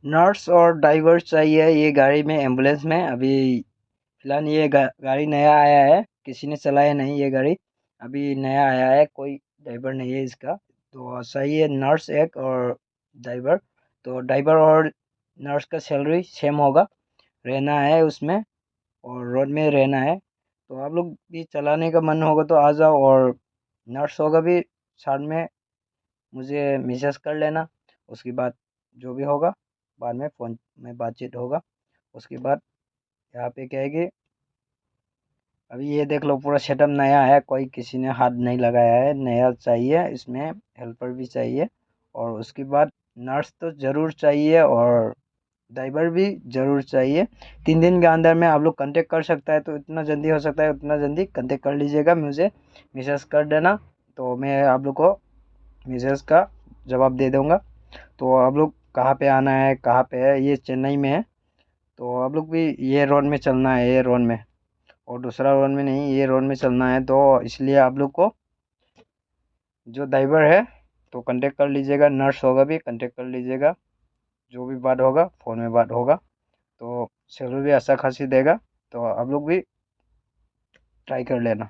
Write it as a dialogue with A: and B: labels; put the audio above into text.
A: Nurse और driver चाहिए ये गाड़ी में, एम्बुलेंस में। अभी फिलहाल ये गाड़ी नया आया है, किसी ने चलाया नहीं ये गाड़ी, अभी नया आया है, कोई ड्राइवर नहीं है इसका। तो सही है, नर्स एक और ड्राइवर। तो ड्राइवर और नर्स का सैलरी सेम होगा, रहना है उसमें और रोड में रहना है। तो आप लोग भी चलाने का मन होगा तो आ जाओ, और नर्स होगा भी साथ में, मुझे मैसेज कर लेना। उसके बाद जो भी होगा बाद में फ़ोन में बातचीत होगा। उसके बाद यहाँ पे क्या है कि अभी ये देख लो, पूरा सेटअप नया है, कोई किसी ने हाथ नहीं लगाया है, नया चाहिए इसमें, हेल्पर भी चाहिए। और उसके बाद नर्स तो ज़रूर चाहिए और ड्राइवर भी ज़रूर चाहिए। 3 दिन के अंदर में आप लोग कांटेक्ट कर सकता है, तो इतना जल्दी हो सकता है उतना जल्दी कांटेक्ट कर लीजिएगा, मुझे मैसेज कर देना। तो मैं आप लोग को मैसेज का जवाब दे दूँगा। तो आप लोग कहाँ पे आना है, कहाँ पे है, ये चेन्नई में है। तो आप लोग भी ये रोड में चलना है, ये रोड में, और दूसरा रोड में नहीं, ये रोड में चलना है। तो इसलिए आप लोग को जो ड्राइवर है तो कांटेक्ट कर लीजिएगा, नर्स होगा भी कांटेक्ट कर लीजिएगा। जो भी बात होगा फ़ोन में बात होगा। तो सैलरी भी अच्छा खासी देगा, तो आप लोग भी ट्राई कर लेना।